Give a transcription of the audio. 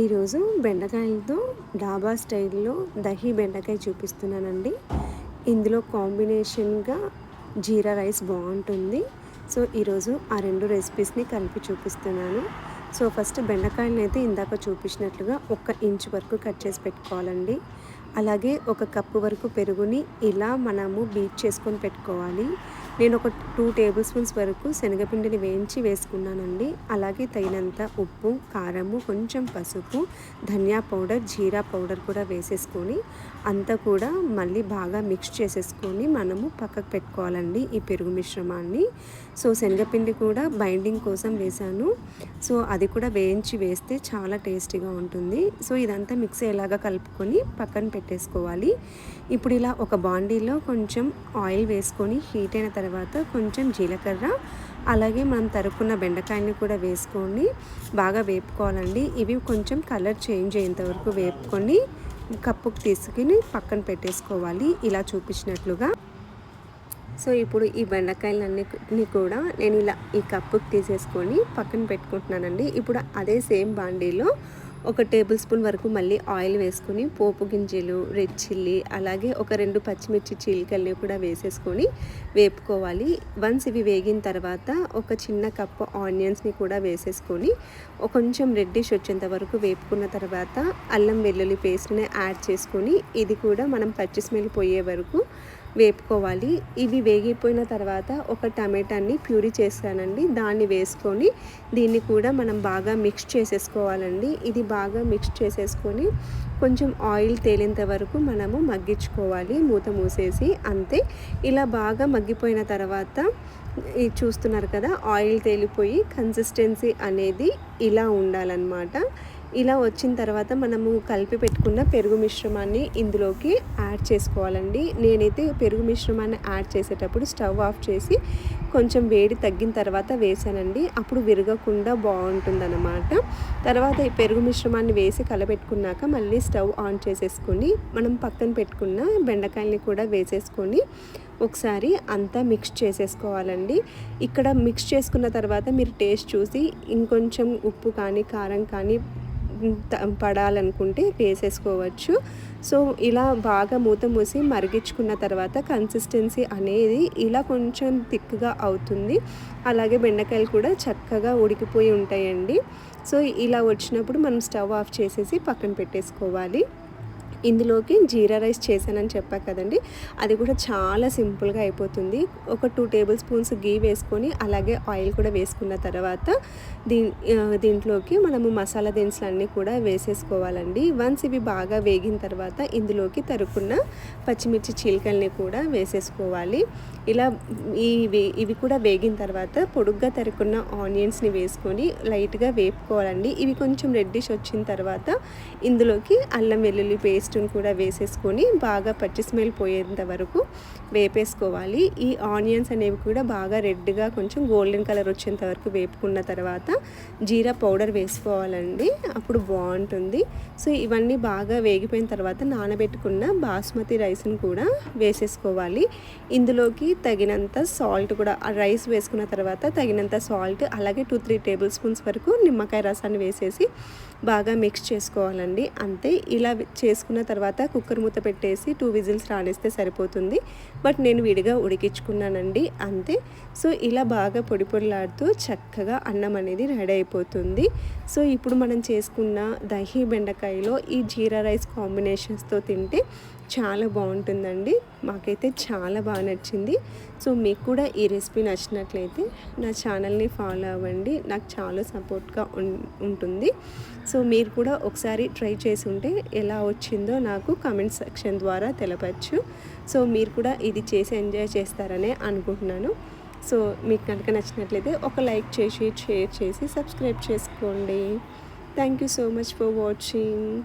ఈరోజు బెండకాయలతో డాబా స్టైల్లో దహీ బెండకాయ చూపిస్తున్నానండి. ఇందులో కాంబినేషన్గా జీరా రైస్ బాగుంటుంది. సో ఈరోజు ఆ రెండు రెసిపీస్ని కలిపి చూపిస్తున్నాను. సో ఫస్ట్ బెండకాయలను అయితే ఇందాక చూపించినట్లుగా 1 ఇంచ్ వరకు కట్ చేసి పెట్టుకోవాలండి. అలాగే 1 కప్పు వరకు పెరుగుని ఇలా మనము బీట్ చేసుకొని పెట్టుకోవాలి. నేను ఒక 2 టేబుల్ స్పూన్స్ వరకు శనగపిండిని వేయించి వేసుకున్నానండి. అలాగే తగినంత ఉప్పు, కారము, కొంచెం పసుపు, ధనియా పౌడర్, జీరా పౌడర్ కూడా వేసేసుకొని అంతా కూడా మళ్ళీ బాగా మిక్స్ చేసేసుకొని మనము పక్కకు పెట్టుకోవాలండి ఈ పెరుగు మిశ్రమాన్ని. సో శనగపిండి కూడా బైండింగ్ కోసం వేసాను. సో అది కూడా వేయించి వేస్తే చాలా టేస్టీగా ఉంటుంది. సో ఇదంతా మిక్స్ అయ్యేలాగా కలుపుకొని పక్కన పెట్టేసుకోవాలి. ఇప్పుడు ఇలా ఒక బాండీలో కొంచెం ఆయిల్ వేసుకొని హీట్ అయిన తర్వాత కొంచెం జీలకర్ర, అలాగే మనం తరుక్కున్న బెండకాయని కూడా వేసుకొని బాగా వేపుకోవాలండి. ఇవి కొంచెం కలర్ చేంజ్ అయ్యేంత వరకు వేపుకొని కప్పుకు తీసుకుని పక్కన పెట్టేసుకోవాలి ఇలా చూపించినట్లుగా. సో ఇప్పుడు ఈ బెండకాయలన్నీ కూడా నేను ఇలా ఈ కప్పుకి తీసేసుకొని పక్కన పెట్టుకుంటున్నానండి. ఇప్పుడు అదే సేమ్ బాండీలో 1 టేబుల్ స్పూన్ వరకు మళ్ళీ ఆయిల్ వేసుకొని పోపు గింజలు, రెడ్ చిల్లీ, అలాగే ఒక 2 పచ్చిమిర్చి చీలికల్ని కూడా వేసేసుకొని వేపుకోవాలి. వన్స్ ఇవి వేగిన తర్వాత ఒక చిన్న కప్పు ఆనియన్స్ని కూడా వేసేసుకొని కొంచెం రెడ్డిష్ వచ్చేంత వరకు వేపుకున్న తర్వాత అల్లం వెల్లుల్లి పేస్ట్ని యాడ్ చేసుకొని ఇది కూడా మనం పచ్చి స్మెల్ పోయే వరకు వేపుకోవాలి. ఇవి వేగిపోయిన తర్వాత ఒక టమాటాని ప్యూరీ చేశానండి, దాన్ని వేసుకొని దీన్ని కూడా మనం బాగా మిక్స్ చేసేసుకోవాలండి. ఇది బాగా మిక్స్ చేసేసుకొని కొంచెం ఆయిల్ తేలేంత వరకు మనము మగ్గించుకోవాలి మూత మూసేసి. అంతే, ఇలా బాగా మగ్గిపోయిన తర్వాత ఇది చూస్తున్నారు కదా, ఆయిల్ తేలిపోయి కన్సిస్టెన్సీ అనేది ఇలా ఉండాలన్నమాట. ఇలా వచ్చిన తర్వాత మనము కలిపి పెట్టుకున్న పెరుగు మిశ్రమాన్ని ఇందులోకి యాడ్ చేసుకోవాలండి. నేనైతే పెరుగు మిశ్రమాన్ని యాడ్ చేసేటప్పుడు స్టవ్ ఆఫ్ చేసి కొంచెం వేడి తగ్గిన తర్వాత వేసానండి. అప్పుడు విరగకుండా బాగుంటుందన్నమాట. తర్వాత ఈ పెరుగు మిశ్రమాన్ని వేసి కలపెట్టుకున్నాక మళ్ళీ స్టవ్ ఆన్ చేసేసుకొని మనం పక్కన పెట్టుకున్న బెండకాయల్ని కూడా వేసేసుకొని ఒకసారి అంతా మిక్స్ చేసేసుకోవాలండి. ఇక్కడ మిక్స్ చేసుకున్న తర్వాత మీరు టేస్ట్ చూసి ఇంకొంచెం ఉప్పు కానీ కారం కానీ పడాలనుకుంటే వేసేసుకోవచ్చు. సో ఇలా బాగా మూత మూసి మరిగించుకున్న తర్వాత కన్సిస్టెన్సీ అనేది ఇలా కొంచెం థిక్గా అవుతుంది. అలాగే బెండకాయలు కూడా చక్కగా ఉడికిపోయి ఉంటాయండి. సో ఇలా వచ్చినప్పుడు మనం స్టవ్ ఆఫ్ చేసేసి పక్కన పెట్టేసుకోవాలి. ఇందులోకి జీరా రైస్ చేశానని చెప్పా కదండి, అది కూడా చాలా సింపుల్గా అయిపోతుంది. ఒక 2 టేబుల్ స్పూన్స్ గీ వేసుకొని అలాగే ఆయిల్ కూడా వేసుకున్న తర్వాత దీంట్లోకి మనము మసాలా దినుసులన్నీ కూడా వేసేసుకోవాలండి. వన్స్ ఇవి బాగా వేగిన తర్వాత ఇందులోకి తరుక్కున్న పచ్చిమిర్చి చీలికల్ని కూడా వేసేసుకోవాలి. ఇలా ఇవి కూడా వేగిన తర్వాత పొడుగ్గా తరుక్కున్న ఆనియన్స్ని వేసుకొని లైట్గా వేపుకోవాలండి. ఇవి కొంచెం రెడ్డిష్ వచ్చిన తర్వాత ఇందులోకి అల్లం వెల్లుల్లి పేస్ట్ని కూడా వేసేసుకొని బాగా పచ్చి స్మెల్ పోయేంత వరకు వేపేసుకోవాలి. ఈ ఆనియన్స్ అనేవి కూడా బాగా రెడ్గా కొంచెం గోల్డెన్ కలర్ వచ్చేంత వరకు వేపుకున్న తర్వాత జీరా పౌడర్ వేసుకోవాలండి, అప్పుడు బాగుంటుంది. సో ఇవన్నీ బాగా వేగిపోయిన తర్వాత నానబెట్టుకున్న బాస్మతి రైస్ని కూడా వేసేసుకోవాలి. ఇందులోకి తగినంత సాల్ట్ కూడా, రైస్ వేసుకున్న తర్వాత తగినంత సాల్ట్, అలాగే 2-3 టేబుల్ స్పూన్స్ వరకు నిమ్మకాయ రసాన్ని వేసేసి బాగా మిక్స్ చేసుకోవాలండి. అంతే, ఇలా చేసుకున్న తర్వాత కుక్కర్ మూత పెట్టేసి 2 విజిల్స్ రానిస్తే సరిపోతుంది. బట్ నేను విడిగా ఉడికించుకున్నానండి, అంతే. సో ఇలా బాగా పొడి పొడిలాడుతూ చక్కగా అన్నం అనేది రెడీ అయిపోతుంది. సో ఇప్పుడు మనం చేసుకున్న దహీ బెండకాయలో ఈ జీరా రైస్ కాంబినేషన్స్తో తింటే చాలా బాగుంటుందండి. మాకైతే చాలా బాగా నచ్చింది. సో మీకు కూడా ఈ రెసిపీ నచ్చినట్లయితే నా ఛానల్ని ఫాలో అవ్వండి, నాకు చాలా సపోర్ట్గా ఉంటుంది. సో మీరు కూడా ఒకసారి ట్రై చేసి ఉంటే ఎలా వచ్చిందో నాకు కామెంట్ సెక్షన్ ద్వారా తెలపచ్చు. సో మీరు కూడా ఇది చేసి ఎంజాయ్ చేస్తారనే అనుకుంటున్నాను. సో మీకు కనుక నచ్చినట్లయితే ఒక లైక్ చేసి, షేర్ చేసి, సబ్స్క్రైబ్ చేసుకోండి. Thank you so much for watching.